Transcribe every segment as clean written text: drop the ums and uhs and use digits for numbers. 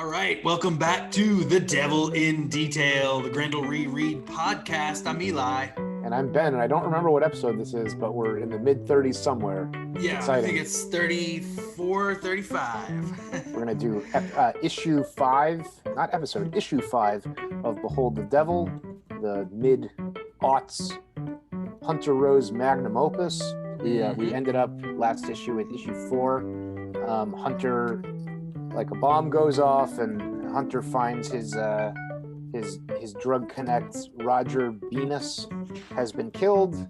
All right, welcome back to The Devil in Detail, the Grendel Reread podcast. I'm Eli. And I'm Ben, and I don't remember what episode this is, but we're in the mid-30s somewhere. Yeah, Exciting. I think it's 34, 35. We're going to do issue 5, not episode, issue 5 of Behold the Devil, the mid-aughts Hunter Rose magnum opus. We ended up last issue with issue 4. Hunter, like a bomb goes off, and Hunter finds his drug connect Roger Venus has been killed,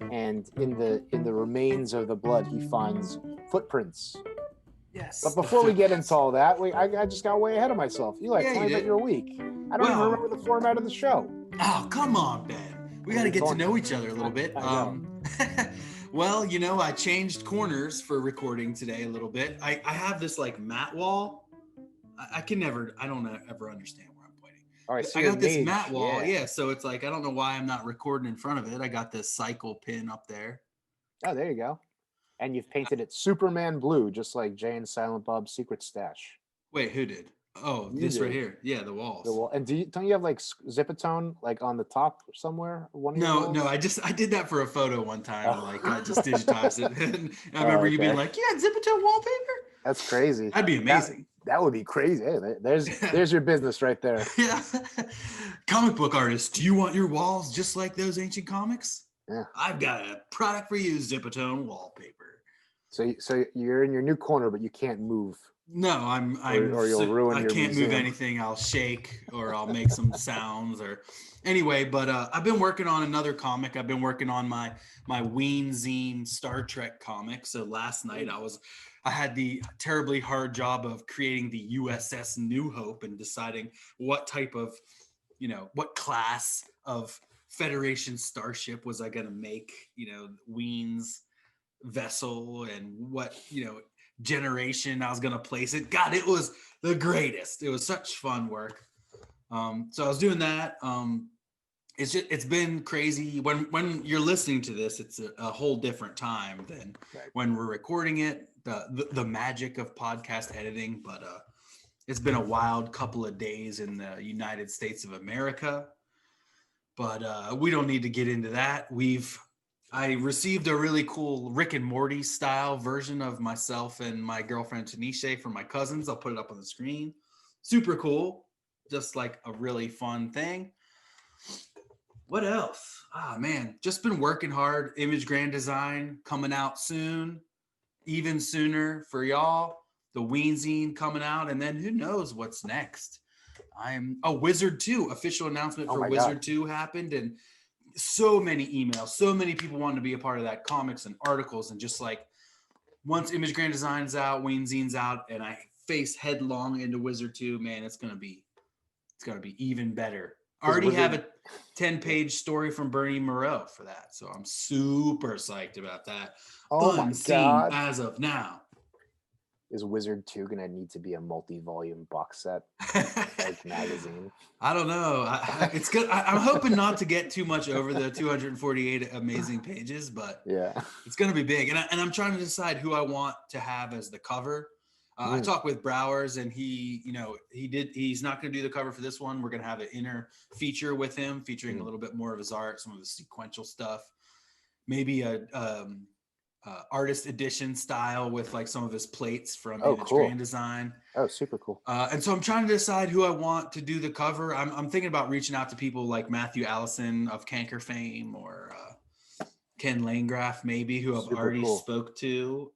and in the remains of the blood he finds footprints. Yes. But before we get into all that, I just got way ahead of myself. Eli, tell me about your week. I don't even remember the format of the show. Oh, come on, Ben. We got to get to know each other a little bit. Well, I changed corners for recording today a little bit. I have this like mat wall. I don't ever understand where I'm pointing. All right, so I got this mat wall. Yeah, so it's like, I don't know why I'm not recording in front of it. I got this cycle pin up there. Oh, there you go. And you've painted it Superman blue, just like Jay and Silent Bob's secret stash. Wait, who did? Oh, this right here. Yeah, the walls. The wall. And don't you have like Zipatone like on the top somewhere? No, I did that for a photo one time. Oh. Like I just digitized it. And I remember you being like, "You had Zipatone wallpaper?" That's crazy. That'd be amazing. That would be crazy. Hey, there's your business right there. Yeah. Comic book artist, do you want your walls just like those ancient comics? Yeah. I've got a product for you, Zipatone wallpaper. So you're in your new corner, but you can't move. No, or you'll ruin your can't museum. move anything. I'll shake or I'll make some sounds or anyway. But I've been working on another comic. I've been working on my Ween Zine Star Trek comic. So last night I had the terribly hard job of creating the USS New Hope and deciding what type of, what class of Federation starship was I going to make, Ween's vessel and what, generation I was going to place it. God, it was the greatest. It was such fun work. So I was doing that. It's been crazy. When you're listening to this, it's a whole different time than when we're recording it. The magic of podcast editing, but it's been a wild couple of days in the United States of America. But we don't need to get into that. I received a really cool Rick and Morty style version of myself and my girlfriend Tanisha from my cousins. I'll put it up on the screen. Super cool. Just like a really fun thing. What else? Man, just been working hard. Image Grand Design coming out soon. Even sooner for y'all. The Ween Zine coming out. And then who knows what's next. Wizard 2. Official announcement for Wizard 2 happened. And so many emails, so many people wanting to be a part of that, comics and articles, and just like once Image Grand Design's out, Ween Zine's out, and I face headlong into Wizard 2, man, it's gonna be even better. I already have a 10-page story from Bernie Moreau for that, so I'm super psyched about that. Oh my God. As of now. Is Wizard 2 going to need to be a multi-volume box set like magazine? I don't know. It's good. I'm hoping not to get too much over the 248 amazing pages, but yeah, it's going to be big. And I'm trying to decide who I want to have as the cover. I talked with Browers, and he's not going to do the cover for this one. We're going to have an inner feature with him, featuring a little bit more of his art, some of his sequential stuff, maybe a artist edition style with like some of his plates from Image Grand Design. Oh, super cool. And so I'm trying to decide who I want to do the cover. I'm thinking about reaching out to people like Matthew Allison of Canker fame, or Ken Landgraf maybe, who I've already spoke to.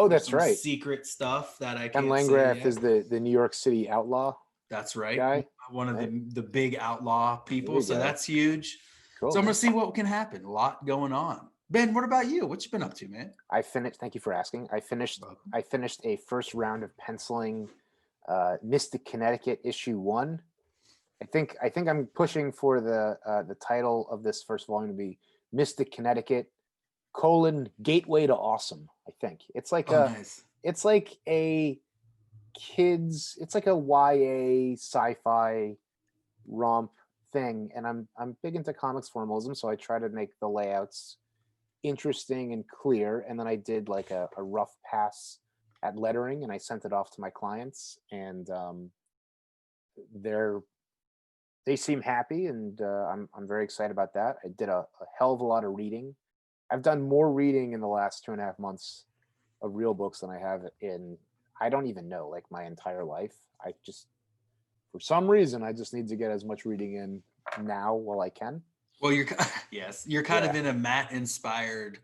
That's right. Secret stuff that I can't Ken Landgraf is the New York City outlaw. That's right. Guy. One of the big outlaw people. So that's huge. Cool. So I'm going to see what can happen. A lot going on. Ben, what about you? What you been up to, man? Thank you for asking. I finished a first round of penciling Mystic Connecticut issue 1. I think I'm pushing for the title of this first volume to be Mystic Connecticut: Gateway to Awesome. I think it's like it's like a YA sci-fi romp thing, and I'm big into comics formalism, so I try to make the layouts interesting and clear, and then I did like a rough pass at lettering, and I sent it off to my clients, and they seem happy, and I'm very excited about that. I did a hell of a lot of reading. I've done more reading in the last 2.5 months of real books than I have in, I don't even know, like my entire life. I just, for some reason, I just need to get as much reading in now while I can. Well, you're kind of in a Matt inspired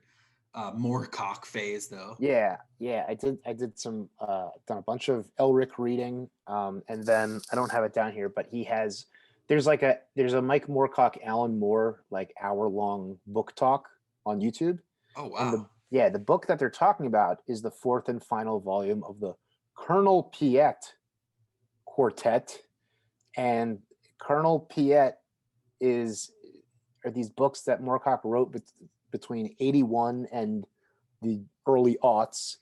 Moorcock phase though. Yeah. I did some done a bunch of Elric reading, and then I don't have it down here, but there's a Mike Moorcock, Alan Moore like hour-long book talk on YouTube. Oh wow. And the book that they're talking about is the 4th and final volume of the Colonel Piet Quartet. And Colonel Piet are these books that Moorcock wrote between 81 and the early aughts,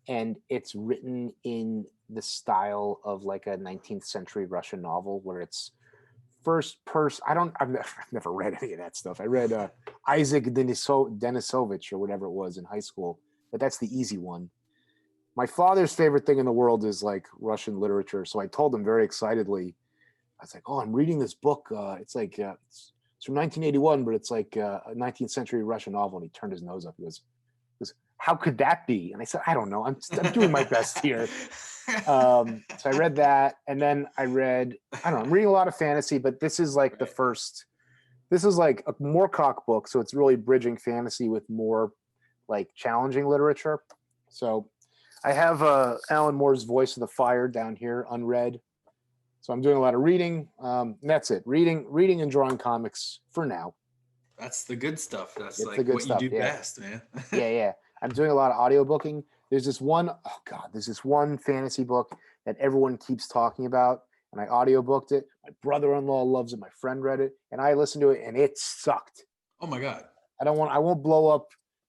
and it's written in the style of like a 19th century Russian novel where it's first person. I've never read any of that stuff. I read Isaac Denisovich or whatever it was in high school, but that's the easy one. My father's favorite thing in the world is like Russian literature, so I told him very excitedly, I was like, "Oh, I'm reading this book. It's like it's from 1981, but it's like a 19th century Russian novel." And he turned his nose up. He goes, "How could that be?" And I said, "I don't know. I'm doing my best here." So I read that, and then I'm reading a lot of fantasy, but this is like this is like a Moorcock book, so it's really bridging fantasy with more like challenging literature. So I have Alan Moore's Voice of the Fire down here, unread. So I'm doing a lot of reading. That's it. Reading and drawing comics for now. That's the good stuff. That's It's like the good what stuff, you do yeah. best, man. Yeah. I'm doing a lot of audiobooking. There's this one fantasy book that everyone keeps talking about, and I audiobooked it. My brother-in-law loves it. My friend read it, and I listened to it, and it sucked. Oh my God. I won't blow up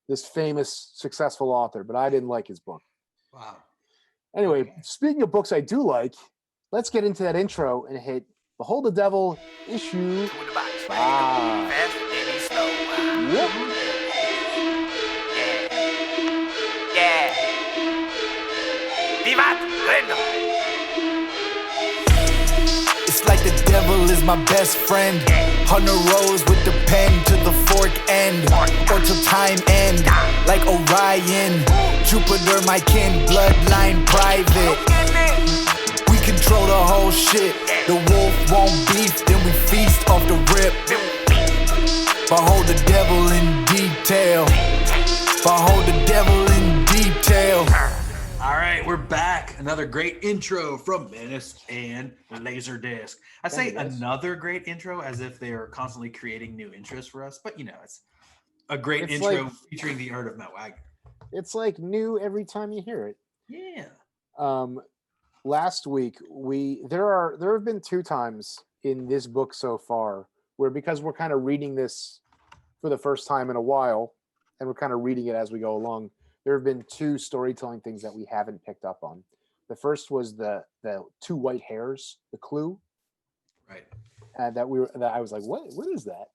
this famous, successful author, but I didn't like his book. Wow. Anyway, Speaking of books I do like, let's get into that intro and hit Behold the Devil issue 5. Yep. Yeah. Vivat Grendel. It's like the devil is my best friend. Hunter Rose with the pen to the fork end, or till time end. Like Orion, Jupiter my kin, bloodline private. We control the whole shit. The wolf won't beef, then we feast off the rip. Behold the devil in detail. Behold the devil in detail. All right, we're back. Another great intro from Menace and Laserdisc. I say another great intro as if they are constantly creating new intros for us, but it's a great intro featuring the art of Matt Wagner. It's like new every time you hear it. Yeah. Last week there have been 2 times in this book so far where, because we're kind of reading this for the first time in a while and we're kind of reading it as we go along, there have been 2 storytelling things that we haven't picked up on. The first was the 2 white hairs, the clue, right? And that I was like, what is that?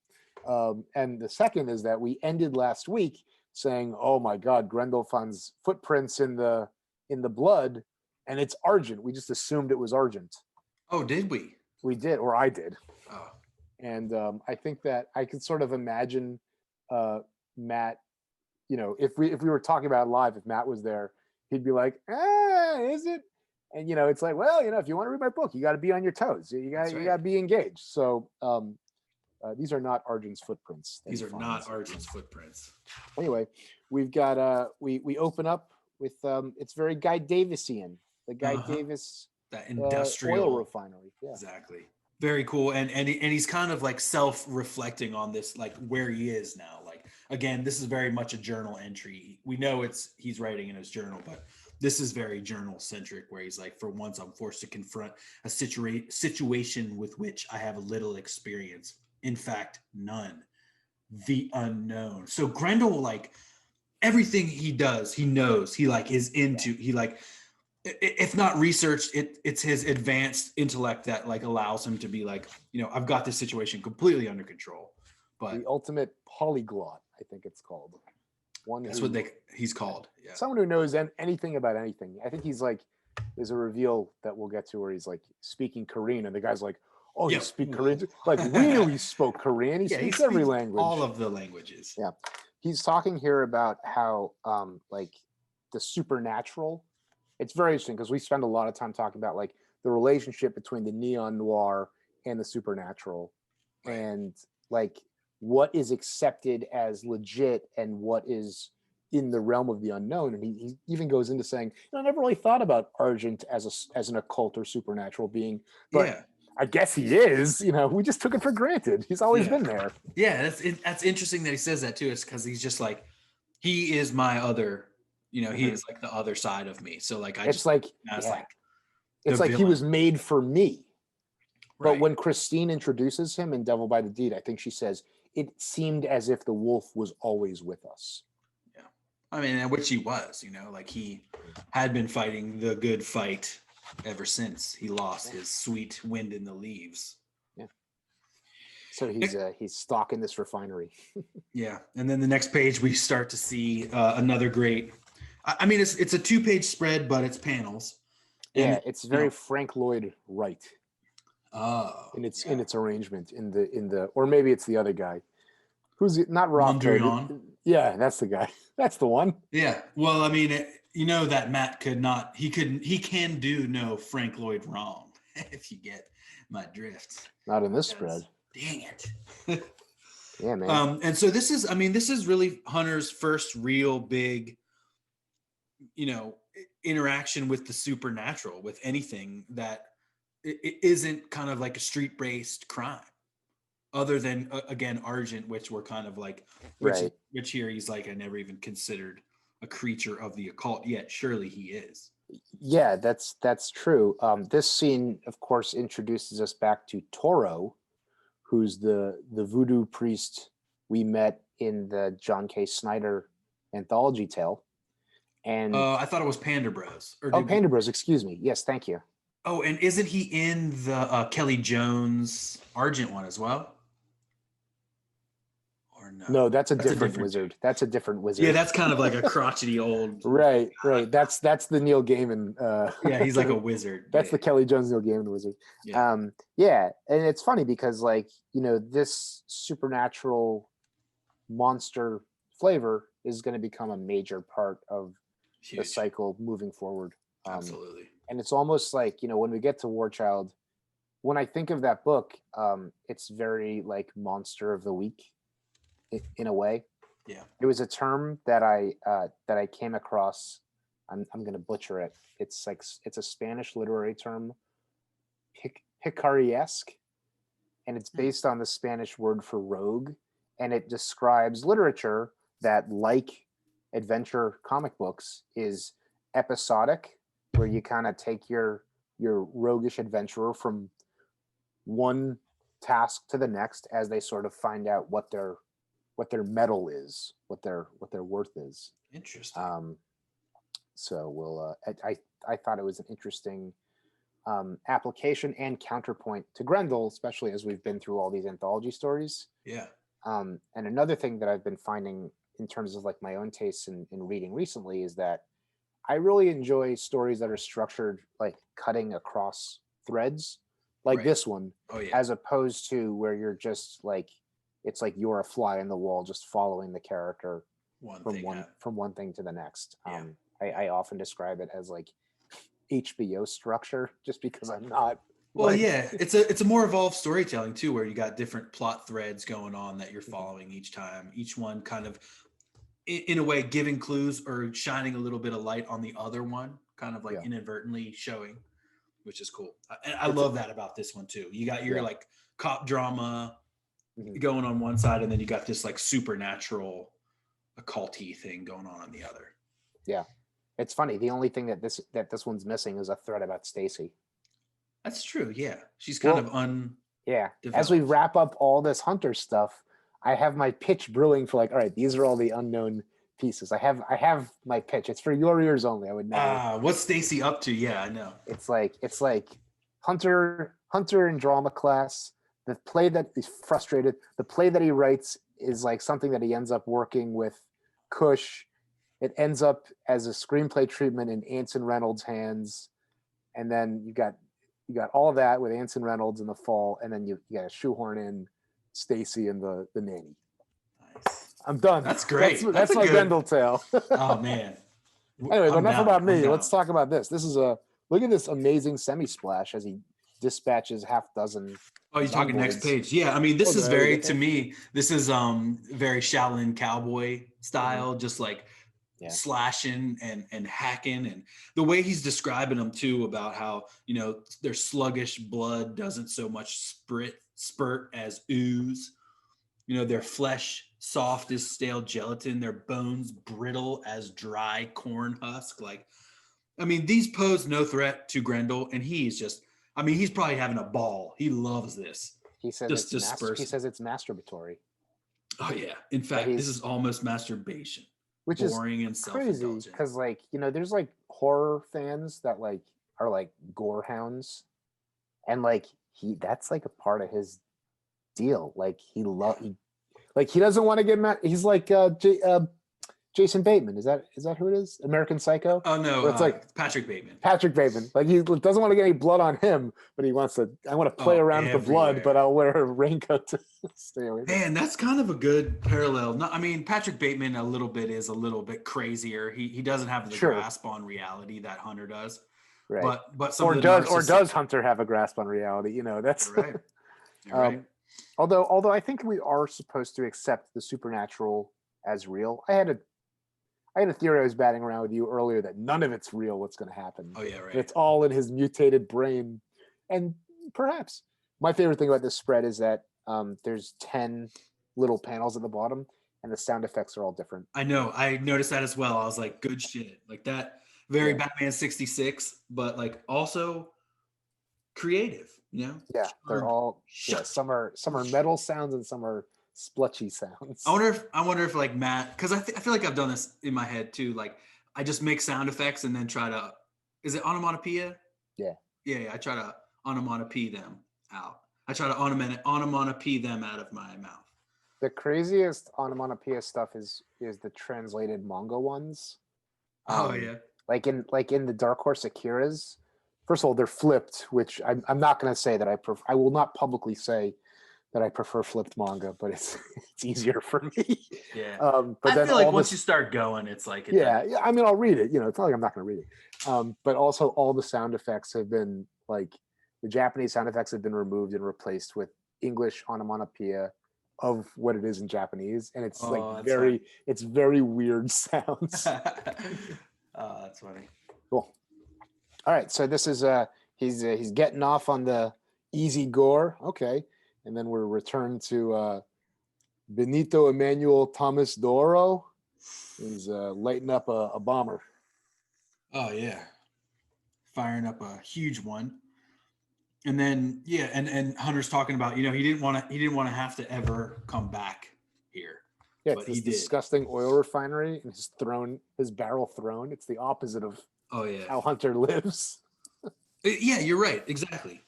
And the second is that we ended last week saying, "Oh my God, Grendel finds footprints in the blood, and it's Argent." We just assumed it was Argent. Oh, did we? We did, or I did. Oh. And I think that I could sort of imagine Matt. If we were talking about it live, if Matt was there, he'd be like, "Is it?" And it's like, well, if you want to read my book, you got to be on your toes. You got to be engaged. So these are not Argent's footprints. These are not Argent's footprints. Anyway, we've got we open up with it's very Guy Davisian, the Guy Davis, that industrial oil refinery. Yeah. Exactly. Very cool. And he's kind of like self-reflecting on this, like where he is now. Like, again, this is very much a journal entry. We know he's writing in his journal, but this is very journal centric, where he's like, for once I'm forced to confront a situation with which I have little experience. In fact, none. The unknown. So Grendel, like, everything he does, he knows, he like is into, he like, if not researched, it's his advanced intellect that like allows him to be like, I've got this situation completely under control. But the ultimate polyglot, I think it's called. One That's who, what he's called. Yeah. someone who knows anything about anything. I think he's like, there's a reveal that we'll get to where he's like speaking Korean, and the guy's like, "Oh, you Yeah. speak Korean?" Like we knew he spoke Korean. He Yeah, speaks every language. all of the languages. Yeah. He's talking here about how like the supernatural. It's very interesting because we spend a lot of time talking about like the relationship between the neon noir and the supernatural, Right. and like what is accepted as legit and what is in the realm of the unknown. And he even goes into saying, I never really thought about Argent as an occult or supernatural being, but Yeah. I guess he is. We just took it for granted. He's always been there. Yeah, that's interesting that he says that too. Is because he's just like, he is my other, he is like the other side of me. So like It's like he villain. was made for me. But Right. when Christine introduces him in Devil by the Deed, I think she says, it seemed as if the wolf was always with us. Yeah. I mean, and which he was, like he had been fighting the good fight ever since he lost his sweet wind in the leaves. Yeah. So he's stalking this refinery. Yeah. And then the next page, we start to see another great, I mean, it's a 2-page spread, but it's panels. Yeah, it's very Frank Lloyd Wright. Oh, in its arrangement in the or maybe it's the other guy who's not Rothko. Yeah, that's the guy. That's the one. Yeah. Well, I mean, that Matt he can do no Frank Lloyd wrong, if you get my drift. Not in this spread. Dang it. Yeah, man. And so this is really Hunter's first real big, interaction with the supernatural, with anything that it isn't kind of like a street-based crime, other than again Argent, which we're kind of like, which here he's like, I never even considered a creature of the occult yet. Surely he is. Yeah, that's true. This scene, of course, introduces us back to Toro, who's the voodoo priest we met in the John K. Snyder anthology tale. And I thought it was Panda Bros. Panda Bros. Excuse me. Yes, thank you. Oh, and isn't he in the Kelly Jones Argent one as well? Or no? No, that's a different wizard. That's a different wizard. Yeah, that's kind of like a crotchety old. Right. That's the Neil Gaiman. Yeah, he's like a wizard. That's the Kelly Jones Neil Gaiman wizard. Yeah. Yeah, and it's funny because this supernatural monster flavor is going to become a major part of the cycle moving forward. Absolutely. And it's almost like, when we get to War Child, when I think of that book, it's very like Monster of the Week in a way. Yeah. It was a term that I came across. I'm going to butcher it. It's a Spanish literary term, Picariesque, and it's based on the Spanish word for rogue, and it describes literature that, like adventure comic books, is episodic, where you kind of take your roguish adventurer from one task to the next as they sort of find out what their mettle is, what their worth is. Interesting. So we'll I thought it was an interesting application and counterpoint to Grendel, especially as we've been through all these anthology stories. Yeah. And another thing that I've been finding in terms of like my own tastes in reading recently is that I really enjoy stories that are structured like cutting across threads, like this one, as opposed to where you're just like, it's like you're a fly in the wall, just following the character from one thing to the next. I often describe it as like HBO structure, just because I'm not. Well, yeah, it's a more evolved storytelling too, where you got different plot threads going on that you're following each time. Each one kind of, in a way, giving clues or shining a little bit of light on the other one, kind of like inadvertently showing, which is cool. And I love that about this one too. You got your like cop drama going on one side, and then you got this like supernatural occult-y thing going on the other. Yeah, it's funny. The only thing that this one's missing is a thread about Stacy. That's true. Yeah, she's kind of Yeah. As we wrap up all this Hunter stuff, I have my pitch brewing for like, all right, these are all the unknown pieces. I have my pitch. It's for your ears only. I would never. What's Stacy up to? Yeah, I know. It's like Hunter in drama class. The play that he's frustrated. The play that he writes is like something that he ends up working with Cush. It ends up as a screenplay treatment in Anson Reynolds' hands, and then you got all of that with Anson Reynolds in the fall, and then you got to shoehorn in Stacy and the nanny. Nice. I'm done. That's great. That's my Grendel tale. Oh man. Anyways, enough about me. I'm Let's talk about this. This is look at this amazing semi-splash as he dispatches half dozen. Oh, you're talking next page. Yeah, I mean, this is very, to me, this is very Shaolin cowboy style, just like slashing and hacking, and the way he's describing them too, about how, you know, their sluggish blood doesn't so much spurt as ooze. You know, their flesh soft as stale gelatin, their bones brittle as dry corn husk. Like, I mean, these pose no threat to Grendel, and he's just, I mean, he's probably having a ball. He loves this. He says he says it's masturbatory. Oh yeah. In fact, this is almost masturbation. Which boring is and crazy because, like, you know, there's like horror fans that like are like gore hounds, and like that's like a part of his deal. Like he doesn't want to get mad. He's like Jason Bateman. Is that who it is? American Psycho? Oh no, it's like Patrick Bateman. Patrick Bateman. Like he doesn't want to get any blood on him, but he wants to. I want to play around with the blood, but I'll wear a raincoat to stay away. Man, that's kind of a good parallel. No, I mean, Patrick Bateman is a little bit crazier. He doesn't have the grasp on reality that Hunter does. Right. But does Hunter have a grasp on reality? You know, that's right. You're right. Although I think we are supposed to accept the supernatural as real. I had a theory I was batting around with you earlier that none of it's real. What's going to happen? Oh yeah, right. It's all in his mutated brain, and perhaps my favorite thing about this spread is that there's 10 little panels at the bottom, and the sound effects are all different. I know. I noticed that as well. I was like, good shit. Like that. Very Batman 66, but like also creative. You know? Yeah, they're all. Yeah, some are metal sounds and some are splutchy sounds. I wonder if like Matt, because I feel like I've done this in my head too. Like I just make sound effects and then try to, is it onomatopoeia? Yeah. I try to onomatopoeia them out. I try to onomatopoeia them out of my mouth. The craziest onomatopoeia stuff is the translated manga ones. Like in the Dark Horse Akiras. First of all, they're flipped, which I'm not going to say that I will not publicly say that I prefer flipped manga, but it's easier for me. Yeah. But I feel like once you start going, it's like I mean, I'll read it. You know, it's not like I'm not going to read it. But also, all the sound effects have been like the Japanese sound effects have been removed and replaced with English onomatopoeia of what it is in Japanese, and it's it's very weird sounds. Oh, that's funny. Cool. All right, so this is he's getting off on the easy gore. Okay. And then we're returned to Benito Emmanuel Thomas Doro. He's lighting up a bomber. Oh yeah, firing up a huge one. And then and Hunter's talking about, you know, he didn't want to have to ever come back here. Yeah, it's this disgusting oil refinery and his barrel thrown. It's the opposite of how Hunter lives. Yeah, you're right. Exactly.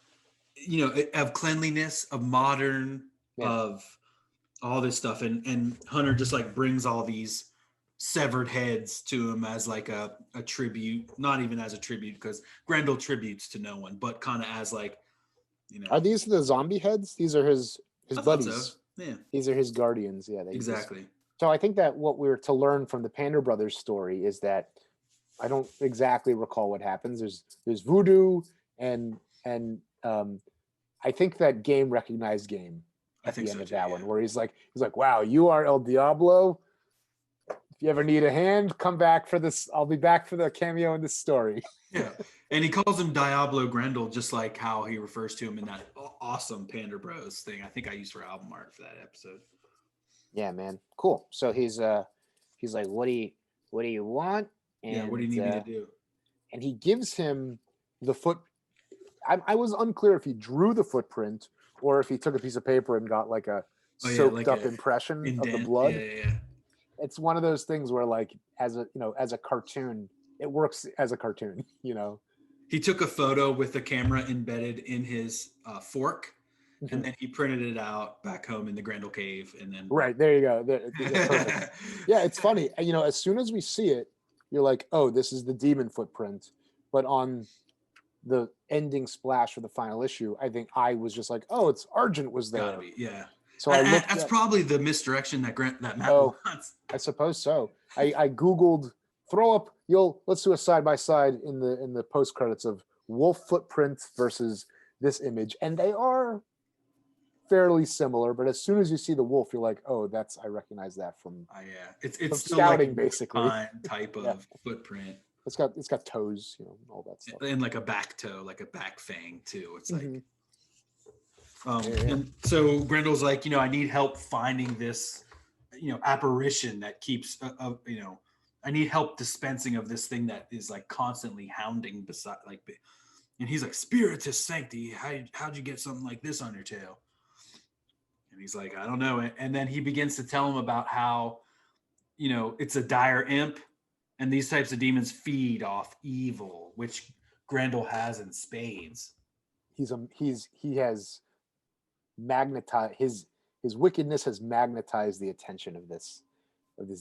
You know, of cleanliness, of modern, of all this stuff. And Hunter just like brings all these severed heads to him as like a tribute, not even as a tribute, because Grendel tributes to no one, but kind of as like, you know. Are these the zombie heads? These are his buddies. So. Yeah. These are his guardians. Yeah. Exactly. So I think that what we're to learn from the Pander Brothers story is that I don't exactly recall what happens. There's voodoo and I think that game recognized game at the end of that one, where he's like, wow, you are El Diablo. If you ever need a hand, come back for this. I'll be back for the cameo in this story. Yeah. And he calls him Diablo Grendel, just like how he refers to him in that awesome Pander Bros thing. I think I used for album art for that episode. Yeah, man. Cool. So he's like, what do you want? And, what do you need me to do? And he gives him the foot. I was unclear if he drew the footprint or if he took a piece of paper and got like a soaked up impression of the blood. Yeah. It's one of those things where, like, as a cartoon, it works as a cartoon. You know, he took a photo with the camera embedded in his fork, and then he printed it out back home in the Grendel cave, and then Right, there you go. Perfect. Yeah, it's funny. You know, as soon as we see it, you're like, oh, this is the demon footprint. But on the ending splash for the final issue, I think I was just like, oh, it's Argent was there. gotta be, yeah. So I looked. That's probably the misdirection that Matt Oh, wants. I suppose so. I Googled throw up. Let's do a side by side in the post credits of wolf footprint versus this image, and they are fairly similar. But as soon as you see the wolf, you're like, oh, I recognize that from. Yeah, it's still scouting, like basically. type of footprint. It's got toes, all that stuff, and like a back toe, like a back fang too. It's like. Mm-hmm. And so Grendel's like, I need help finding this, apparition that keeps, I need help dispensing of this thing that is like constantly hounding beside, like, and he's like, Spiritus Sancti, how'd you get something like this on your tail? And he's like, I don't know. And then he begins to tell him about how, it's a dire imp, and these types of demons feed off evil, which Grendel has in spades. He has magnetized his wickedness has magnetized the attention of this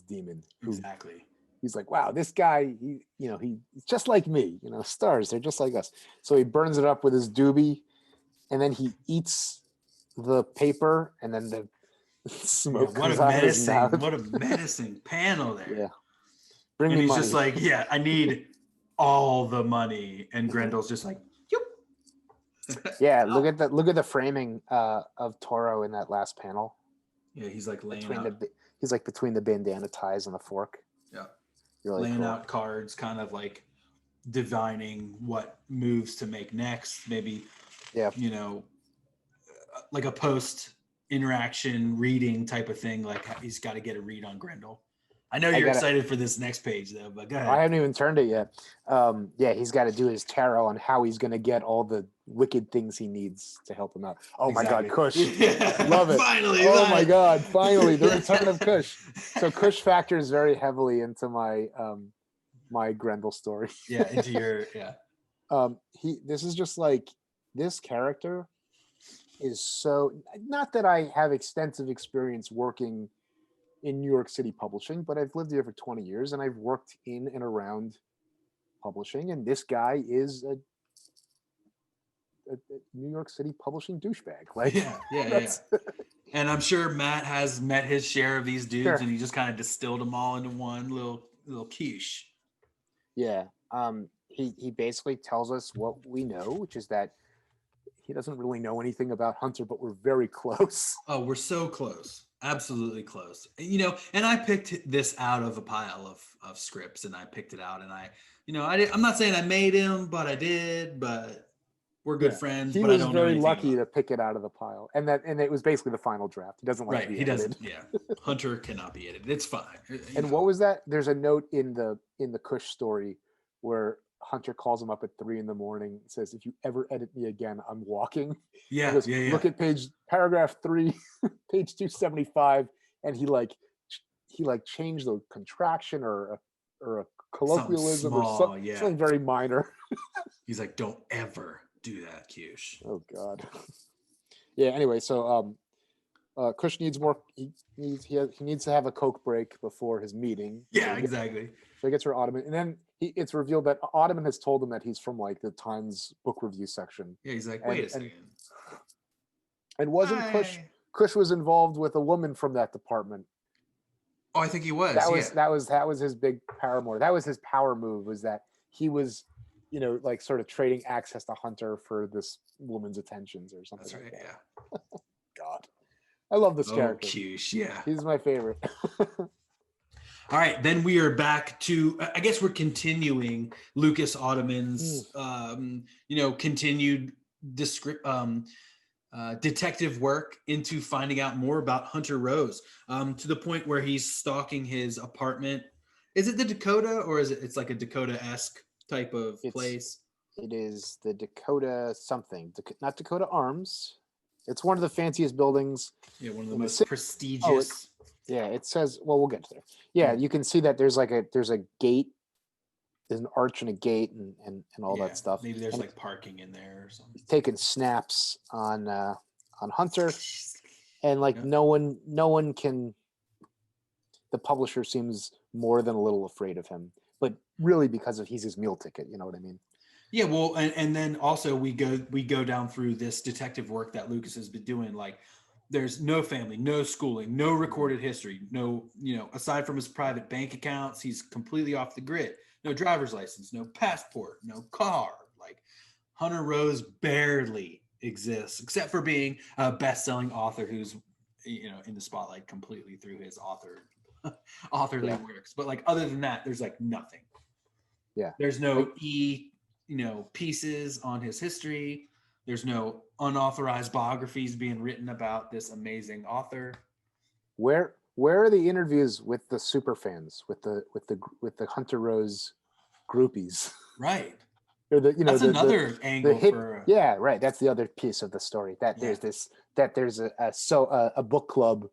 demon. Exactly. He's like, wow, this guy, he's just like me. Stars, they're just like us. So he burns it up with his doobie, and then he eats the paper, and then the smoke comes out of his mouth. What a menacing panel there. Yeah. And he's just like, yeah, I need all the money, and Grendel's just like, yeah, look at the framing of Toro in that last panel. Yeah, he's like laying out. He's like between the bandana ties and the fork. Yeah, really laying cool. out cards, kind of like divining what moves to make next. Maybe, yeah, like a post interaction reading type of thing. Like he's got to get a read on Grendel. I know you're excited for this next page though, but go ahead. I haven't even turned it yet. Yeah, he's got to do his tarot on how he's going to get all the wicked things he needs to help him out. Oh exactly. My God, Kush. Yeah. Love it. Finally. My God, finally, the return of Kush. So Kush factors very heavily into my my Grendel story. Yeah, into your, yeah. This is just like, this character is so, not that I have extensive experience working in New York City publishing, but I've lived here for 20 years and I've worked in and around publishing, and this guy is a New York City publishing douchebag. Like, yeah. And I'm sure Matt has met his share of these dudes, and he just kind of distilled them all into one little quiche. Yeah. He basically tells us what we know, which is that he doesn't really know anything about Hunter, but we're very close. Oh, we're so close. Absolutely close. And I picked this out of a pile of scripts, and I picked it out, and I'm not saying I made him, but I did, but we're good friends. He but was I don't very know lucky to pick it out of the pile. And it was basically the final draft. He doesn't like to be edited. Doesn't. Yeah. Hunter cannot be edited. It's fine. And what was that? There's a note in the Kush story where Hunter calls him up at 3 a.m. and says, if you ever edit me again, I'm walking. Yeah. Goes, yeah. Look at paragraph 3, page 275. And he changed the contraction or a colloquialism something very minor. He's like, don't ever do that, Cush. Oh God. Yeah. Anyway, so Kush needs more. He needs to have a Coke break before his meeting. Yeah, exactly. So he gets her Ottoman, and then it's revealed that Ottoman has told him that he's from like the Times book review section. Yeah, he's like, wait a second. And wasn't Kush was involved with a woman from that department? Oh, I think he was. That was his big paramour. That was his power move. Was that he was, like sort of trading access to Hunter for this woman's attentions or something. That's right. Like that. Yeah. God, I love this character. Cush, yeah. He's my favorite. All right, then we are back to, I guess we're continuing Lucas Ottoman's, continued detective work into finding out more about Hunter Rose, to the point where he's stalking his apartment. Is it the Dakota, or it's like a Dakota-esque type of place? It is the Dakota something, not Dakota Arms. It's one of the fanciest buildings. Yeah, one of the most prestigious. Yeah, it says, well, we'll get to there. Yeah, you can see that there's a gate, there's an arch and a gate and all that stuff. Maybe there's like parking in there or something. He's taking snaps on Hunter, and like Yeah. no one can. The publisher seems more than a little afraid of him, but really because of he's his meal ticket. You know what I mean? Yeah, well, and then also we go down through this detective work that Lucas has been doing. Like, there's no family, no schooling, no recorded history, no, aside from his private bank accounts, he's completely off the grid. No driver's license, no passport, no car. Like, Hunter Rose barely exists, except for being a best-selling author who's, in the spotlight completely through his authorly Yeah. works. But like, other than that, there's like nothing. Yeah. There's no pieces on his history. There's no unauthorized biographies being written about this amazing author. Where are the interviews with the super fans, with the Hunter Rose groupies? Right. Or That's another angle for yeah, right. That's the other piece of the story. That there's a book club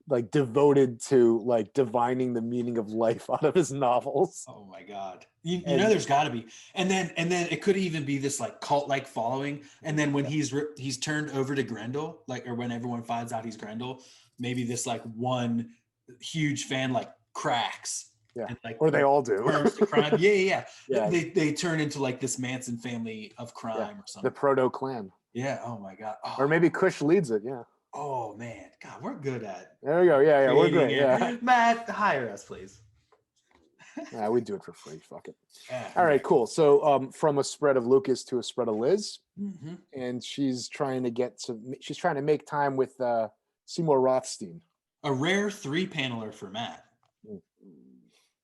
like devoted to like divining the meaning of life out of his novels. Oh my God. You know, there's got to be. And then it could even be this like cult-like following. And then when he's turned over to Grendel, like, or when everyone finds out he's Grendel, maybe this like one huge fan like cracks. Yeah. And, like, or they all do. turns to crime. Yeah. Yeah. They turn into like this Manson family of crime or something. The Proto Clan. Yeah. Oh my God. Oh. Or maybe Kush leads it. Yeah. Oh man. God, we're good at. There we go. Yeah. We're good. it. Yeah. Matt, hire us, please. We do it for free. Fuck it. Yeah. All right, cool. So from a spread of Lucas to a spread of Liz, Mm-hmm. and she's trying to make time with Seymour Rothstein. A rare 3-paneler for Matt.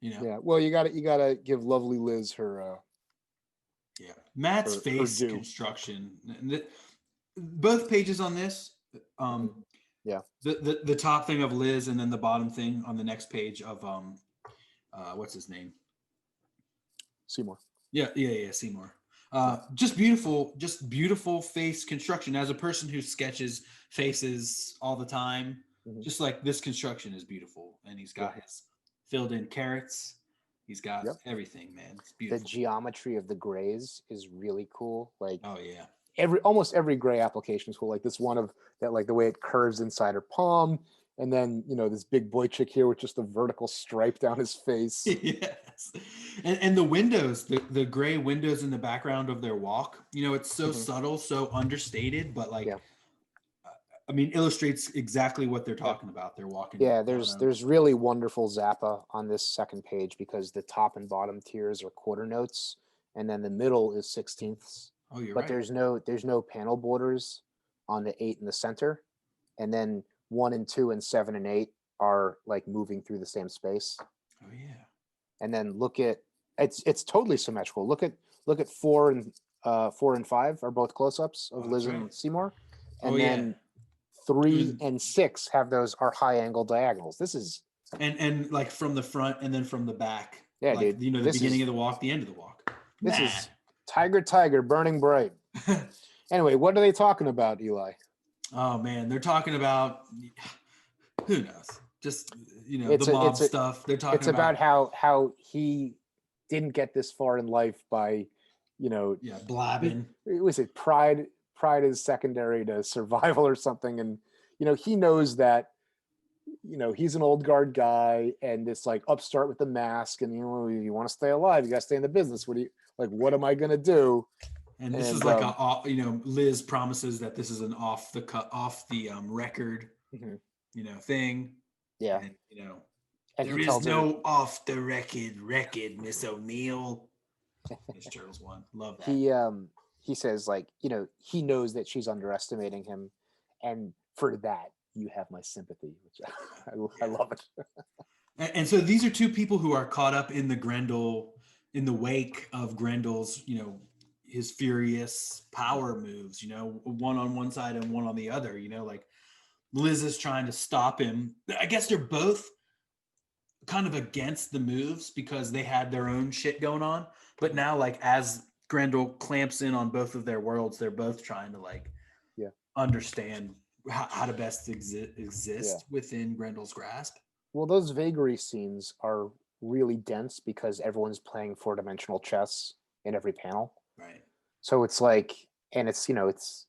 Yeah. Well, you gotta give lovely Liz her. Yeah. Matt's her face due. construction. Both pages on this. Yeah. The top thing of Liz, and then the bottom thing on the next page of what's his name? Seymour. Yeah, Seymour. Just beautiful face construction. As a person who sketches faces all the time, just like this construction is beautiful. And he's got his filled in carrots. He's got everything, man. It's beautiful. The geometry of the grays is really cool. Like, oh yeah. Almost every gray application is cool. Like this one of that, like the way it curves inside her palm. And then, this big boy chick here with just a vertical stripe down his face. Yes. And the windows, the gray windows in the background of their walk, it's so subtle, so understated, but like, I mean, illustrates exactly what they're talking about. They're walking. Yeah, there's really wonderful Zappa on this second page because the top and bottom tiers are quarter notes, and then the middle is sixteenths. Oh, you're right. But there's no panel borders on the 8 in the center, and then 1 and 2 and 7 and 8 are like moving through the same space. Oh yeah. And then look at it's totally symmetrical. Look at 4 and 5 are both close-ups of Liz and Seymour, and then 3 and 6 are high angle diagonals. This is and like from the front and then from the back. Yeah, like, dude. The beginning of the walk, the end of the walk. This is Tiger, burning bright. Anyway, what are they talking about, Eli? Oh man, they're talking about who knows? Just the mob stuff. They're talking. It's about how he didn't get this far in life by, blabbing. Was it pride? Pride is secondary to survival or something, and he knows that. He's an old guard guy, and this like upstart with the mask, and you want to stay alive, you got to stay in the business. What am I gonna do? And this is like Liz promises that this is an off the record, thing. Yeah. And, and there is no off the record, Miss O'Neill. Miss Turtles one. Love that. He says like, he knows that she's underestimating him. And for that, you have my sympathy, which I love it. And so these are two people who are caught up in in the wake of Grendel's, his furious power moves, one on one side and one on the other, like Liz is trying to stop him. I guess they're both kind of against the moves because they had their own shit going on. But now, like, as Grendel clamps in on both of their worlds, they're both trying to understand how to best exist within Grendel's grasp. Well, those vagary scenes are really dense because everyone's playing 4-dimensional chess in every panel. Right. So it's like, and it's, it's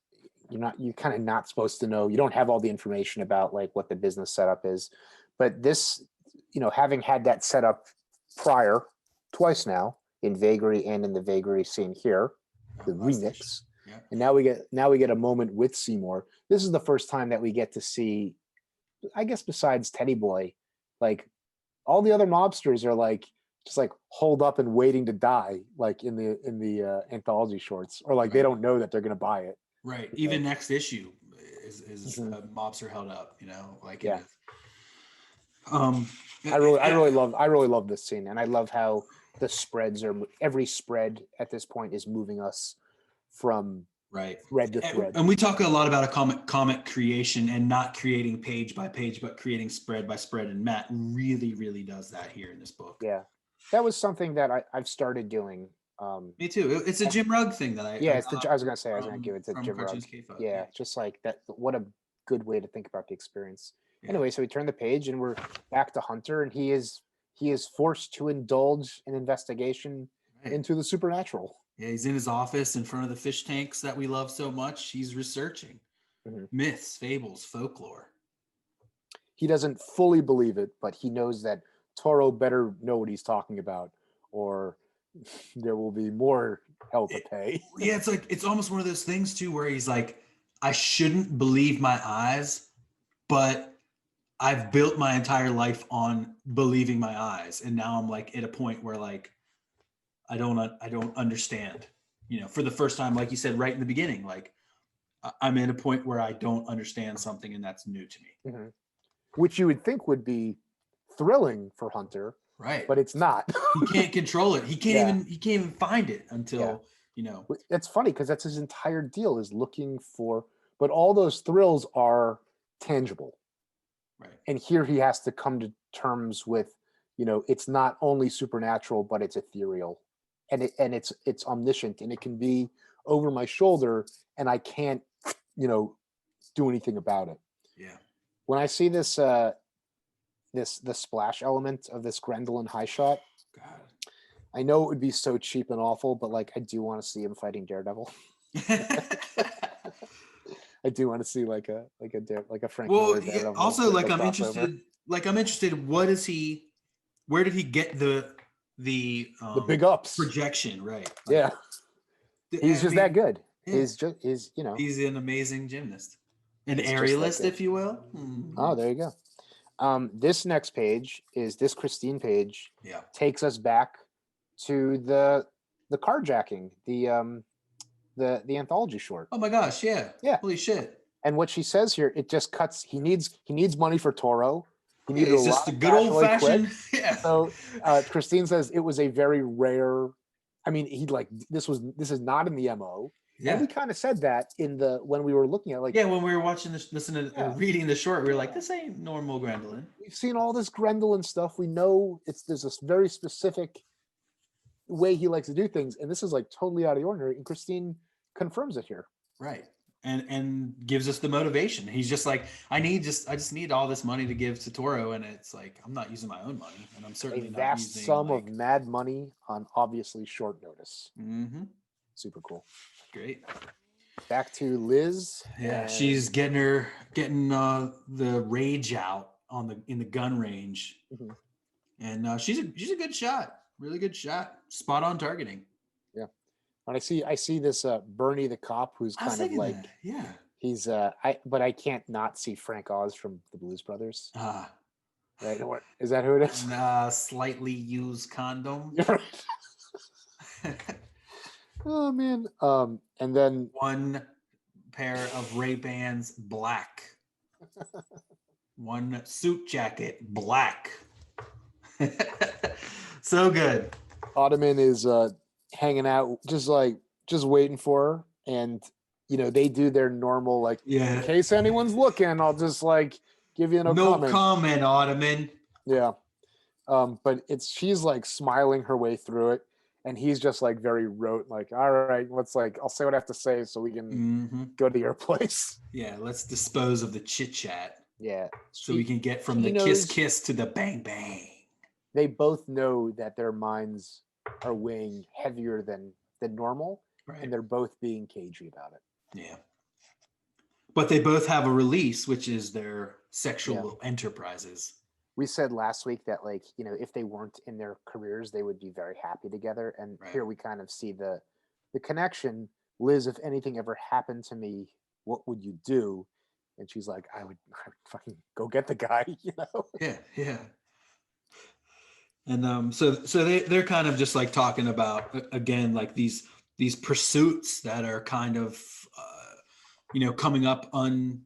you're kind of not supposed to know. You don't have all the information about like what the business setup is. But this, having had that set up prior twice now in Vagary and in the Vagary scene here, the remix. Yeah. And now we get a moment with Seymour. This is the first time that we get to see, I guess besides Teddy Boy, like all the other mobsters are like just like holed up and waiting to die, like in the anthology shorts, or like they don't know that they're gonna buy it. Right. Even next issue is mobster held up, like Yeah. it is. I really love this scene, and I love how the spreads are every spread at this point is moving us from thread to thread. And we talk a lot about a comic creation and not creating page by page, but creating spread by spread. And Matt really, really does that here in this book. Yeah, that was something that I've started doing. Me too. It's a Jim Rugg thing that I. Yeah, I was gonna give it to Jim Rugg. K-Folk. Yeah, just like that. What a good way to think about the experience. Yeah. Anyway, so we turn the page and we're back to Hunter, and he is forced to indulge an investigation into the supernatural. Yeah, he's in his office in front of the fish tanks that we love so much. He's researching myths, fables, folklore. He doesn't fully believe it, but he knows that Toro better know what he's talking about, or there will be more hell to pay. Yeah, it's almost one of those things too, where he's like, I shouldn't believe my eyes, but I've built my entire life on believing my eyes, and now I'm like at a point where like I don't understand. For the first time, like you said right in the beginning, like I'm at a point where I don't understand something, and that's new to me. Mm-hmm. Which you would think would be thrilling for Hunter, right? But it's not. He can't control it. He can't even find it until It's funny because that's his entire deal is looking for, but all those thrills are tangible. Right. And here he has to come to terms with, it's not only supernatural, but it's ethereal, and it's omniscient, and it can be over my shoulder, and I can't, do anything about it. Yeah. When I see this, the splash element of this Grendel and High Shot, God. I know it would be so cheap and awful, but like I do want to see him fighting Daredevil. I do want to see like a Frank Miller Daredevil. Also, like I'm interested. Where did he get the big ups projection? Right. Yeah. He's just that good. Yeah. He's an amazing gymnast, an aerialist, if you will. Oh, there you go. This next page is this Christine page. Yeah. Takes us back to the carjacking, the anthology short. Oh my gosh, yeah. Yeah. Holy shit. And what she says here, it just cuts. He needs money for Toro. He needed it's just a good old fashioned. Yeah. So Christine says it was a very rare. I mean, this is not in the MO. Yeah. And we kind of said that when we were looking at when we were watching this, reading the short, we were like, this ain't normal Grendelin. We've seen all this Grendelin stuff. We know there's this very specific way he likes to do things, and this is like totally out of the ordinary. And Christine confirms it here, right? And gives us the motivation. He's just like, I just need all this money to give to Toro, and it's like I'm not using my own money, and I'm certainly not vast using sum of mad money on obviously short notice. Mm-hmm. Super cool. Great. Back to Liz. Yeah, she's getting the rage out in the gun range, and she's a good shot. Really good shot. Spot on targeting. Yeah. When I see this Bernie the cop who's kind of like he's but I can't not see Frank Oz from the Blues Brothers. Right. Is that who it is? Slightly used condom. Oh man. And then one pair of Ray-Bans black. One suit jacket black. So good. Ottoman is hanging out, just waiting for her, and they do their normal in case anyone's looking, I'll just give you no comment, Ottoman. Yeah. But she's smiling her way through it, and he's just very rote, all right, I'll say what I have to say so we can go to your place. Yeah, let's dispose of the chit chat. Yeah. So we can get from the kiss to the bang bang. They both know that their minds are weighing heavier than normal, right. And they're both being cagey about it. Yeah. But they both have a release, which is their sexual enterprises. We said last week that, like, you know, if they weren't in their careers, they would be very happy together. And Right. here we kind of see the connection. Liz, if anything ever happened to me, what would you do? And she's like, I would fucking go get the guy, you know? Yeah. And so they're kind of just like talking about, again, like these pursuits that are kind of coming up unfulfilled,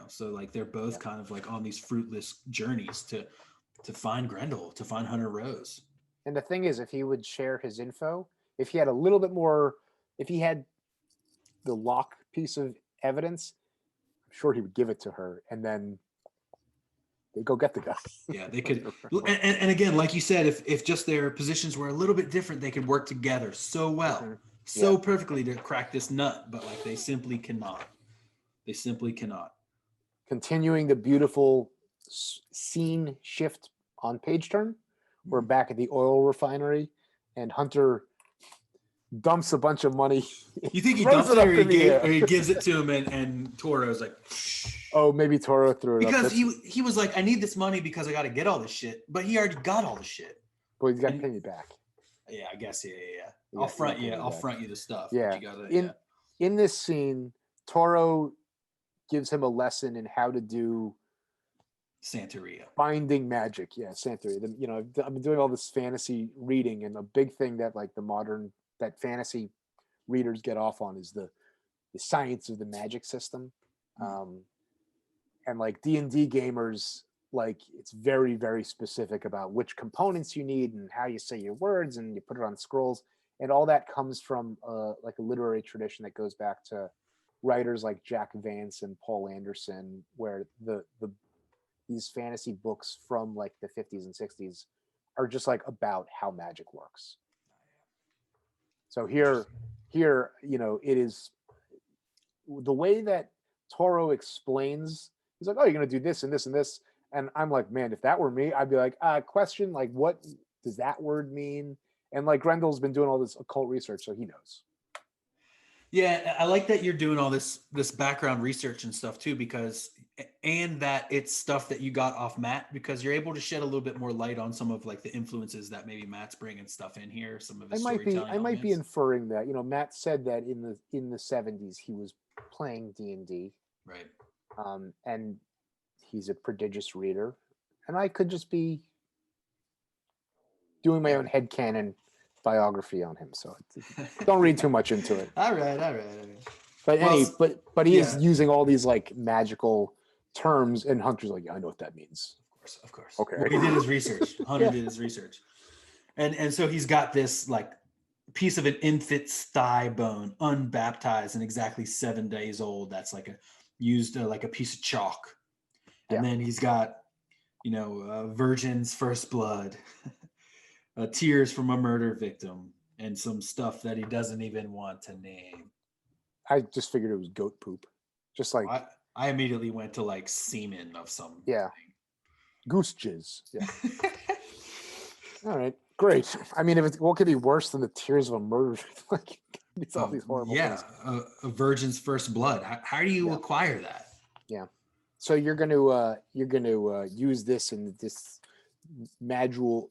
so like they're both kind of like on these fruitless journeys to find Grendel, to find Hunter Rose. And the thing is, if he would share his info, if he had a little bit more, if he had the lock piece of evidence, I'm sure he would give it to her, and then they go get the guy. Yeah, they could. And again, like you said, if just their positions were a little bit different, they could work together so well, so perfectly to crack this nut. But like they simply cannot. They simply cannot. Continuing the beautiful scene shift on page turn, we're back at the oil refinery, and Hunter dumps a bunch of money. You think he dumps it, or he gives it to him, and Toro's like, oh, maybe Toro threw it because up. he was like, I need this money because I got to get all this shit, but he already got all the shit. But he's got to pay me back. Yeah, I guess. Yeah. I'll front you the stuff. Yeah. In this scene, Toro gives him a lesson in how to do Santeria, binding magic. Yeah, Santeria. I've been doing all this fantasy reading, and a big thing that like that fantasy readers get off on is the science of the magic system. And like D&D gamers, like it's very, very specific about which components you need and how you say your words, and you put it on scrolls, and all that comes from like a literary tradition that goes back to writers like Jack Vance and Paul Anderson, where these fantasy books from like the 50s and 60s are just like about how magic works. So here, it is the way that Toro explains. He's like, oh, you're going to do this and this and this. And I'm like, man, if that were me, I'd be like, question, like, what does that word mean? And like Grendel's been doing all this occult research, so he knows. Yeah, I like that you're doing all this background research and stuff too, and that it's stuff that you got off Matt, because you're able to shed a little bit more light on some of like the influences that maybe Matt's bringing stuff in here. Some of his I might be inferring that. Matt said that in the 70s he was playing D&D, right? And he's a prodigious reader, and I could just be doing my own headcanon biography on him, so don't read too much into it. All right. But he is using all these like magical terms, and Hunter's like, yeah, I know what that means. Of course. Okay. Well, he did his research. Hunter did his research, and so he's got this like piece of an infant's thigh bone, unbaptized and exactly 7 days old. That's like used like a piece of chalk, and then he's got virgin's first blood. Tears from a murder victim, and some stuff that he doesn't even want to name. I just figured it was goat poop. Just like I immediately went to like semen of some goose jizz. Yeah. All right, great. I mean, what could be worse than the tears of a murder victim? Like it's all these horrible things. A virgin's first blood. How do you acquire that? Yeah. So you're gonna use this in this magical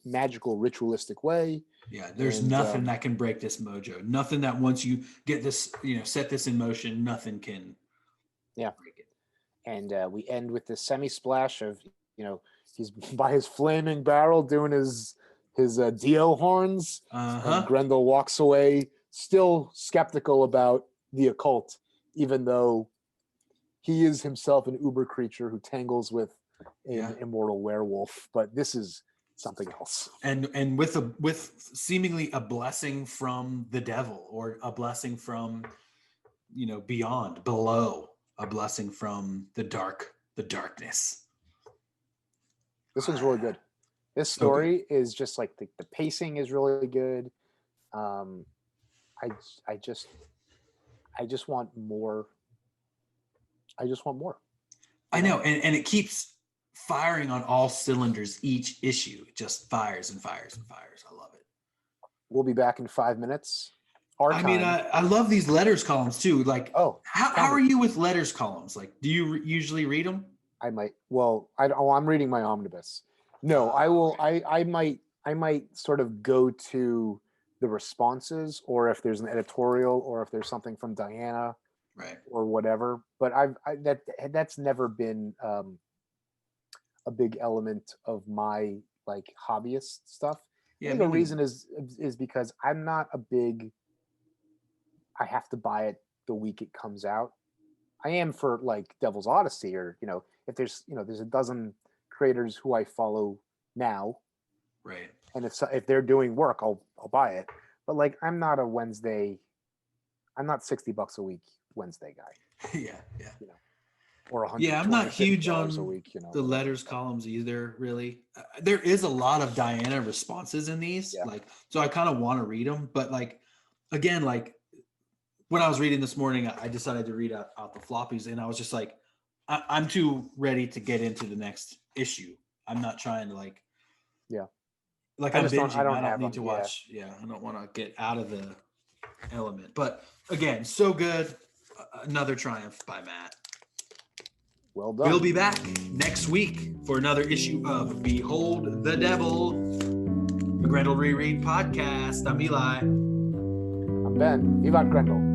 ritualistic way. Yeah, there's nothing that can break this mojo. Nothing that once you get this, set this in motion, nothing can break it. And we end with the semi-splash of he's by his flaming barrel doing his Dio horns. And Grendel walks away, still skeptical about the occult, even though he is himself an uber creature who tangles with an immortal werewolf, but this is something else. And with seemingly a blessing from the devil, or a blessing from beyond, below, a blessing from the darkness. This one's really good. This story is just like the pacing is really good. I just want more. I know, and it keeps firing on all cylinders. Each issue just fires and fires and fires. I love it. We'll be back in 5 minutes our I time. mean, I love these letters columns too. Like, Oh, how are you with letters columns? Like, do you usually read them? I might. Well, I'm reading my omnibus. No, I will. I might sort of go to the responses, or if there's an editorial, or if there's something from Diana, Right. or whatever. But that's never been a big element of my like hobbyist stuff. I Yeah. think the reason is because I'm not a big. I have to buy it the week it comes out. I am for like Devil's Odyssey, or if there's there's a dozen creators who I follow now, Right. and if they're doing work, I'll buy it. But like I'm not a Wednesday. I'm not $60 a week Wednesday guy. Yeah. Yeah. Or Yeah, I'm not huge on a week, the whatever. letters columns either, really. There is a lot of Diana responses in these, Yeah. like, so I kind of want to read them, but like, again, like when I was reading this morning, I decided to read out the floppies, and I was just like, I'm too ready to get into the next issue. I'm not trying to like I'm binging. I don't need to watch. Yeah, I don't want to get out of the element. But again, so good. Another triumph by Matt. Well done. We'll be back next week for another issue of Behold the Devil, the Grendel Reread podcast. I'm Eli. I'm Ben. Vivat Grendel.